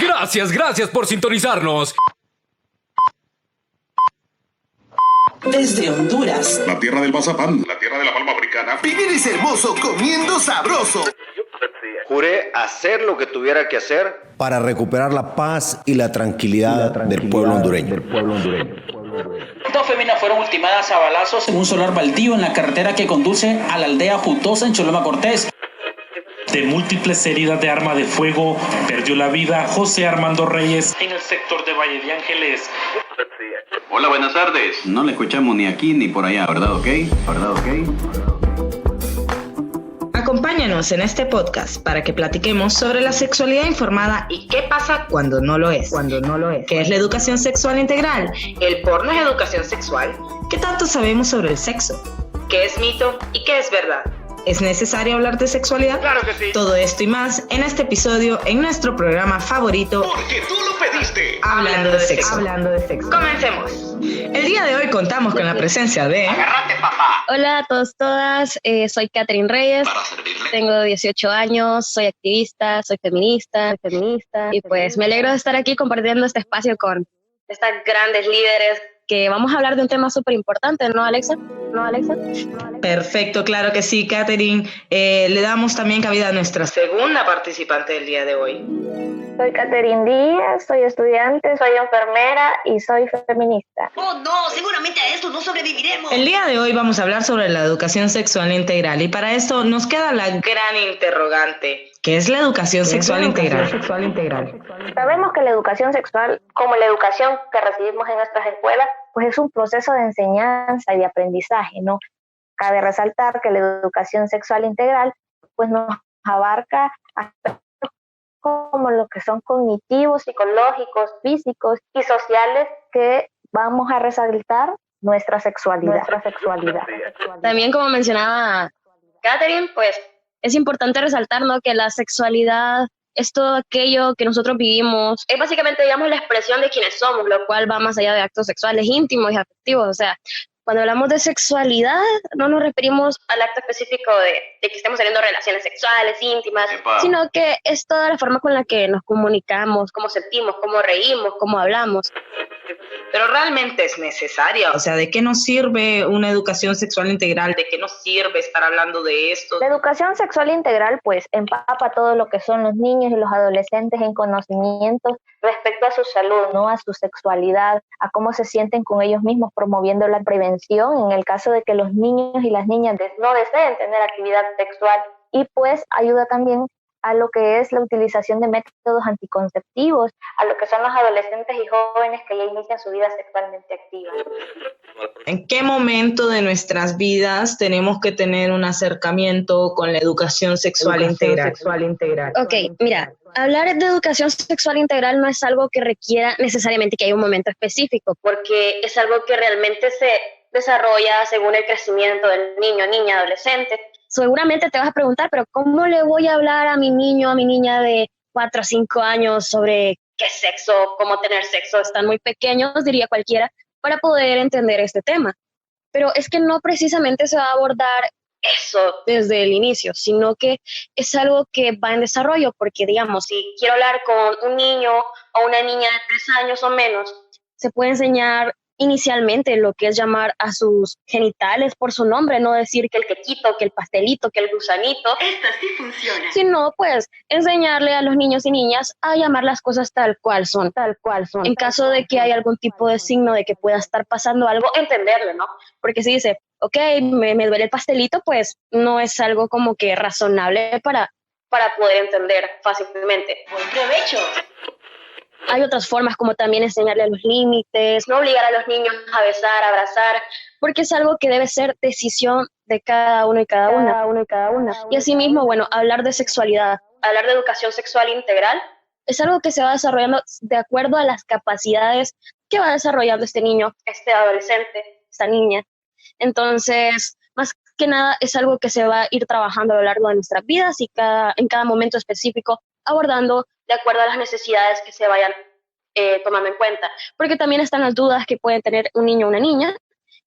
Gracias por sintonizarnos. Desde Honduras, la tierra del mazapán, la tierra de la palma africana. Vivir es hermoso comiendo sabroso. Juré hacer lo que tuviera que hacer para recuperar la paz y la tranquilidad del pueblo hondureño. Dos féminas fueron ultimadas a balazos en un solar baldío en la carretera que conduce a la aldea Jutosa en Choloma Cortés. De múltiples heridas de arma de fuego, perdió la vida José Armando Reyes en el sector de Valle de Ángeles. Hola, buenas tardes. No le escuchamos ni aquí ni por allá, ¿verdad? ¿Ok? Acompáñanos en este podcast para que platiquemos sobre la sexualidad informada y qué pasa cuando no lo es. ¿Qué es la educación sexual integral? ¿El porno es educación sexual? ¿Qué tanto sabemos sobre el sexo? ¿Qué es mito y qué es verdad? ¿Es necesario hablar de sexualidad? Claro que sí. Todo esto y más en este episodio en nuestro programa favorito, Porque tú lo pediste. Hablando de Sexo. Comencemos. El día de hoy contamos con la presencia de... Agárrate, papá. Hola a todos, todas, soy Catherine Reyes, Para servirle. tengo 18 años, soy activista, soy feminista y pues me alegro de estar aquí compartiendo este espacio con estas grandes líderes que vamos a hablar de un tema súper importante, ¿no, Alexa? Perfecto, claro que sí, Catherine. Le damos también cabida a nuestra segunda participante del día de hoy. Soy Catherine Díaz, soy estudiante, soy enfermera y soy feminista. ¡Oh, no! Seguramente a esto no sobreviviremos. El día de hoy vamos a hablar sobre la educación sexual integral y para esto nos queda la gran interrogante. ¿Qué es la educación sexual integral? Sabemos que la educación sexual, como la educación que recibimos en nuestras escuelas, pues es un proceso de enseñanza y de aprendizaje, ¿no? Cabe resaltar que la educación sexual integral pues nos abarca aspectos como lo que son cognitivos, psicológicos, físicos y sociales que vamos a resaltar nuestra sexualidad. También como mencionaba Catherine, pues es importante resaltar, ¿no?, que la sexualidad es todo aquello que nosotros vivimos, es básicamente, digamos, la expresión de quienes somos, lo cual va más allá de actos sexuales íntimos y afectivos, o sea, cuando hablamos de sexualidad, no nos referimos al acto específico de que estemos teniendo relaciones sexuales, íntimas, sino que es toda la forma con la que nos comunicamos, cómo sentimos, cómo reímos, cómo hablamos. Pero realmente es necesaria. O sea, ¿de qué nos sirve una educación sexual integral? ¿De qué nos sirve estar hablando de esto? La educación sexual integral pues empapa todo lo que son los niños y los adolescentes en conocimientos respecto a su salud, ¿no? A su sexualidad, a cómo se sienten con ellos mismos, promoviendo la prevención en el caso de que los niños y las niñas no deseen tener actividad sexual, y pues ayuda también a lo que es la utilización de métodos anticonceptivos, a lo que son los adolescentes y jóvenes que ya inician su vida sexualmente activa. ¿En qué momento de nuestras vidas tenemos que tener un acercamiento con la educación sexual integral? Ok, mira, hablar de educación sexual integral no es algo que requiera necesariamente que haya un momento específico, porque es algo que realmente se desarrolla según el crecimiento del niño, niña, adolescente. Seguramente te vas a preguntar, pero ¿cómo le voy a hablar a mi niño, a mi niña de 4 o 5 años sobre qué sexo, cómo tener sexo? Están muy pequeños, diría cualquiera, para poder entender este tema. Pero es que no precisamente se va a abordar eso desde el inicio, sino que es algo que va en desarrollo, porque digamos, si quiero hablar con un niño o una niña de 3 años o menos, se puede enseñar inicialmente lo que es llamar a sus genitales por su nombre, no decir que el quequito, que el pastelito, que el gusanito. Esta sí funciona. Sino pues enseñarle a los niños y niñas a llamar las cosas tal cual son. En caso de que haya algún tipo de signo de que pueda estar pasando algo, entenderlo, ¿no? Porque si dice, ok, me duele el pastelito, pues no es algo como que razonable para poder entender fácilmente. Buen provecho. Hay otras formas como también enseñarle a los límites, no obligar a los niños a besar, a abrazar, porque es algo que debe ser decisión de cada uno y cada una. Y asimismo, bueno, hablar de sexualidad, hablar de educación sexual integral, es algo que se va desarrollando de acuerdo a las capacidades que va desarrollando este niño, este adolescente, esta niña. Entonces, más que nada es algo que se va a ir trabajando a lo largo de nuestras vidas y en cada momento específico, abordando de acuerdo a las necesidades que se vayan tomando en cuenta. Porque también están las dudas que pueden tener un niño o una niña,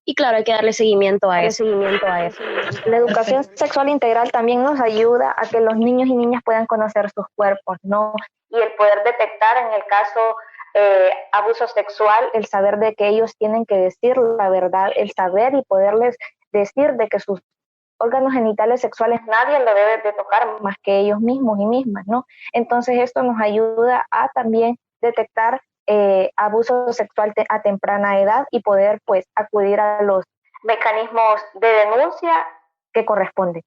y claro, hay que darle seguimiento a eso. La educación sexual integral también nos ayuda a que los niños y niñas puedan conocer sus cuerpos, ¿no? y el poder detectar en el caso abuso sexual, el saber de que ellos tienen que decir la verdad, el saber y poderles decir de que sus órganos genitales sexuales nadie lo debe de tocar más que ellos mismos y mismas, ¿no? Entonces esto nos ayuda a también detectar abuso sexual a temprana edad y poder pues acudir a los mecanismos de denuncia que corresponde.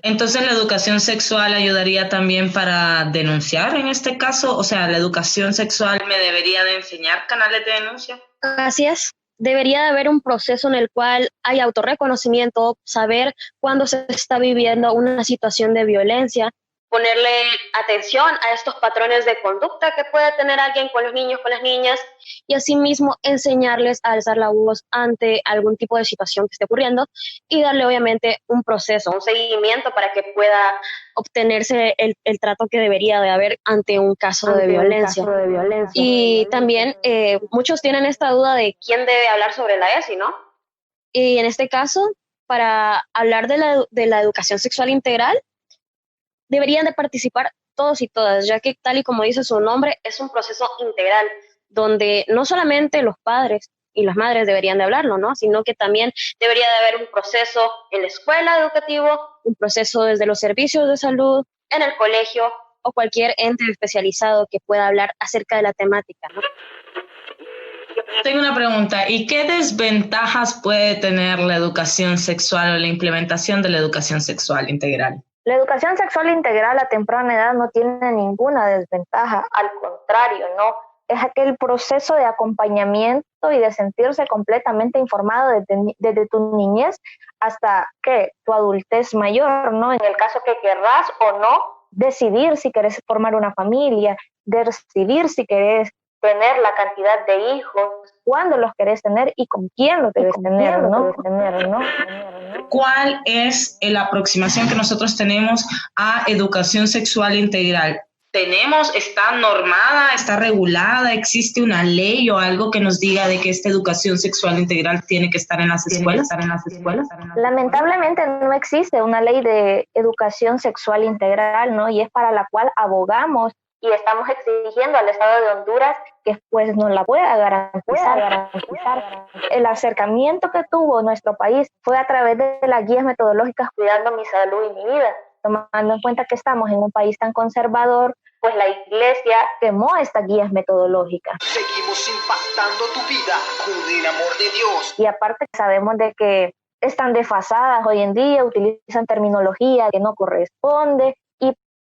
Entonces la educación sexual ayudaría también para denunciar en este caso, o sea, la educación sexual me debería de enseñar canales de denuncia. Así es. Debería de haber un proceso en el cual hay autorreconocimiento, saber cuándo se está viviendo una situación de violencia, ponerle atención a estos patrones de conducta que puede tener alguien con los niños, con las niñas, y asimismo enseñarles a alzar la voz ante algún tipo de situación que esté ocurriendo y darle obviamente un proceso, un seguimiento para que pueda obtenerse el trato que debería de haber ante un caso de violencia. Y también muchos tienen esta duda de quién debe hablar sobre la ESI, ¿no? Y en este caso, para hablar de la educación sexual integral, deberían de participar todos y todas, ya que tal y como dice su nombre, es un proceso integral, donde no solamente los padres y las madres deberían de hablarlo, ¿no? Sino que también debería de haber un proceso en la escuela educativo, un proceso desde los servicios de salud, en el colegio o cualquier ente especializado que pueda hablar acerca de la temática, ¿no? Tengo una pregunta, ¿y qué desventajas puede tener la educación sexual o la implementación de la educación sexual integral? La educación sexual integral a temprana edad no tiene ninguna desventaja, al contrario, ¿no? Es aquel proceso de acompañamiento y de sentirse completamente informado desde tu niñez hasta que tu adultez mayor, ¿no? En el caso que querrás o no, decidir si querés formar una familia, decidir si querés tener la cantidad de hijos, cuándo los querés tener y con quién los debes tener, ¿no? ¿Cuál es la aproximación que nosotros tenemos a educación sexual integral? ¿Está normada, está regulada, existe una ley o algo que nos diga de que esta educación sexual integral tiene que estar en las escuelas? Lamentablemente no existe una ley de educación sexual integral, ¿no? Y es para la cual abogamos y estamos exigiendo al Estado de Honduras que pues nos la pueda garantizar. El acercamiento que tuvo nuestro país fue a través de las guías metodológicas Cuidando mi salud y mi vida, tomando en cuenta que estamos en un país tan conservador, pues la Iglesia quemó estas guías metodológicas. Seguimos impactando tu vida con el amor de Dios. Y aparte sabemos de que están desfasadas hoy en día, utilizan terminología que no corresponde.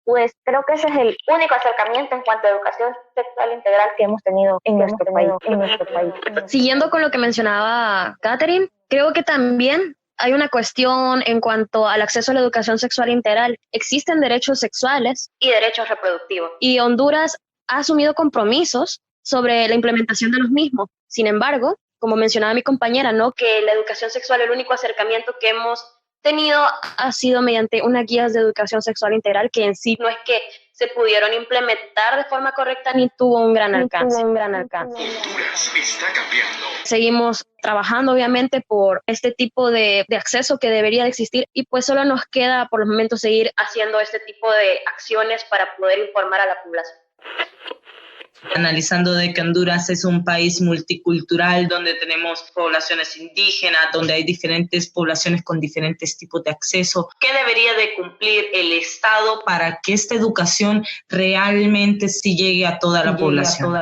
Pues creo que ese es el único acercamiento en cuanto a educación sexual integral que hemos tenido en nuestro país. Siguiendo con lo que mencionaba Catherine, creo que también hay una cuestión en cuanto al acceso a la educación sexual integral. Existen derechos sexuales y derechos reproductivos. Y Honduras ha asumido compromisos sobre la implementación de los mismos. Sin embargo, como mencionaba mi compañera, ¿no? Que la educación sexual, el único acercamiento que hemos tenido ha sido mediante unas guías de educación sexual integral que en sí no es que se pudieron implementar de forma correcta ni tuvo un gran alcance. Honduras está cambiando. Seguimos trabajando obviamente por este tipo de acceso que debería de existir y pues solo nos queda por el momento seguir haciendo este tipo de acciones para poder informar a la población. Analizando de que Honduras es un país multicultural donde tenemos poblaciones indígenas, donde hay diferentes poblaciones con diferentes tipos de acceso. ¿Qué debería de cumplir el Estado para que esta educación realmente sí llegue a toda la población?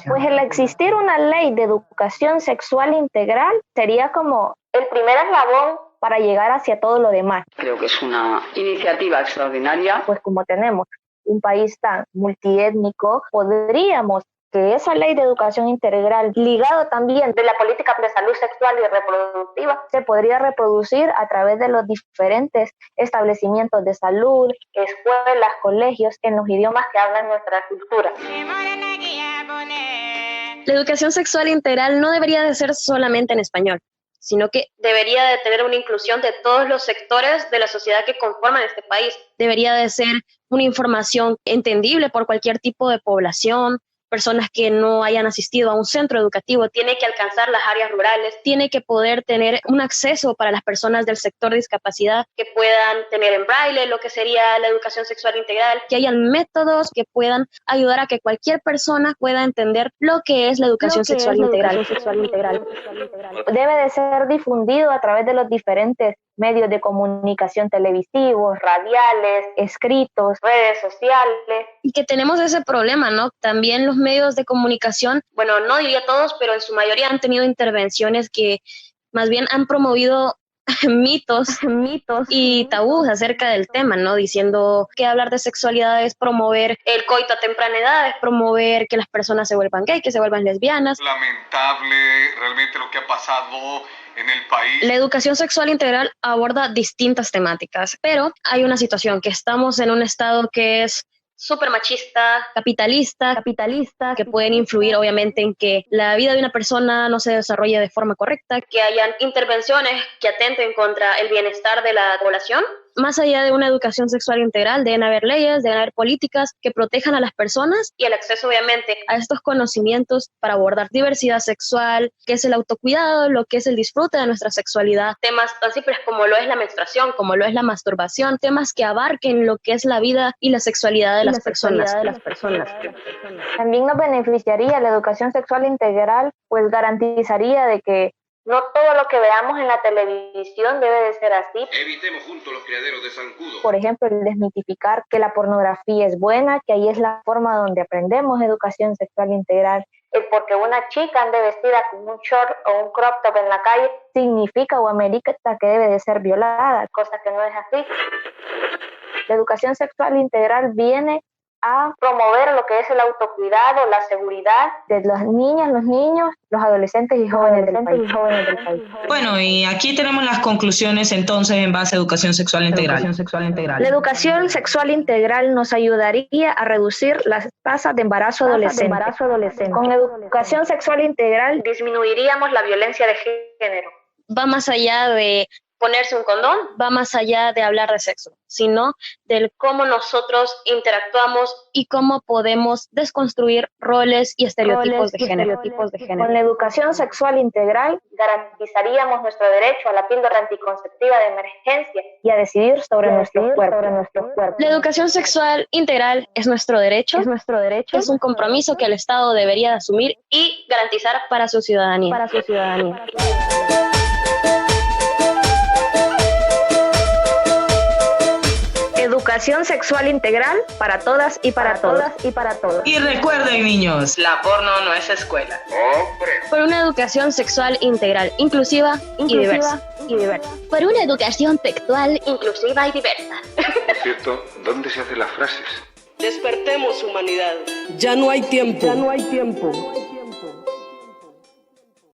Pues el existir una ley de educación sexual integral sería como el primer eslabón para llegar hacia todo lo demás. Creo que es una iniciativa extraordinaria. Pues como tenemos un país tan multiétnico, podríamos que esa ley de educación integral, ligado también de la política de salud sexual y reproductiva, se podría reproducir a través de los diferentes establecimientos de salud, escuelas, colegios, en los idiomas que hablan nuestra cultura. La educación sexual integral no debería de ser solamente en español, sino que debería de tener una inclusión de todos los sectores de la sociedad que conforman este país. Debería de ser una información entendible por cualquier tipo de población, personas que no hayan asistido a un centro educativo, tiene que alcanzar las áreas rurales, tiene que poder tener un acceso para las personas del sector de discapacidad que puedan tener en braille lo que sería la educación sexual integral, que hayan métodos que puedan ayudar a que cualquier persona pueda entender lo que es la educación sexual integral. Debe de ser difundido a través de los diferentes medios de comunicación televisivos, radiales, escritos, redes sociales. Y que tenemos ese problema, ¿no? También los medios de comunicación, bueno, no diría todos, pero en su mayoría han tenido intervenciones que más bien han promovido mitos y tabús acerca del tema, ¿no? Diciendo que hablar de sexualidad es promover el coito a temprana edad, es promover que las personas se vuelvan gay, que se vuelvan lesbianas. Lamentable realmente lo que ha pasado en el país. La educación sexual integral aborda distintas temáticas, pero hay una situación que estamos en un estado que es súper machista, capitalista, que pueden influir obviamente en que la vida de una persona no se desarrolle de forma correcta, que hayan intervenciones que atenten contra el bienestar de la población. Más allá de una educación sexual integral, deben haber leyes, deben haber políticas que protejan a las personas y el acceso obviamente a estos conocimientos para abordar diversidad sexual, qué es el autocuidado, lo que es el disfrute de nuestra sexualidad, temas tan simples como lo es la menstruación, como lo es la masturbación, temas que abarquen lo que es la vida y la sexualidad de las personas. También nos beneficiaría la educación sexual integral, pues garantizaría de que no todo lo que veamos en la televisión debe de ser así. Evitemos juntos los criaderos de zancudo. Por ejemplo, el desmitificar que la pornografía es buena, que ahí es la forma donde aprendemos educación sexual integral. El porque una chica ande vestida con un short o un crop top en la calle significa o amerita que debe de ser violada, cosa que no es así. La educación sexual integral viene a promover lo que es el autocuidado, la seguridad de las niñas, los niños, los adolescentes y jóvenes del país. Bueno, y aquí tenemos las conclusiones entonces en base a educación sexual integral. La educación sexual integral nos ayudaría a reducir las tasas de embarazo adolescente. Con la educación sexual integral Disminuiríamos la violencia de género. Va más allá de ponerse un condón, va más allá de hablar de sexo, sino del cómo nosotros interactuamos y cómo podemos desconstruir roles y estereotipos de género. Con la educación sexual integral garantizaríamos nuestro derecho a la píldora anticonceptiva de emergencia y a decidir sobre nuestros cuerpos. La educación sexual integral es nuestro derecho, es un compromiso que el Estado debería asumir y garantizar para su ciudadanía. Educación sexual integral para todas y para todos. Y recuerden, niños, la porno no es escuela. Por una educación sexual integral, inclusiva y diversa. Por una educación sexual inclusiva y diversa. Por cierto, ¿dónde se hacen las frases? Despertemos humanidad. Ya no hay tiempo.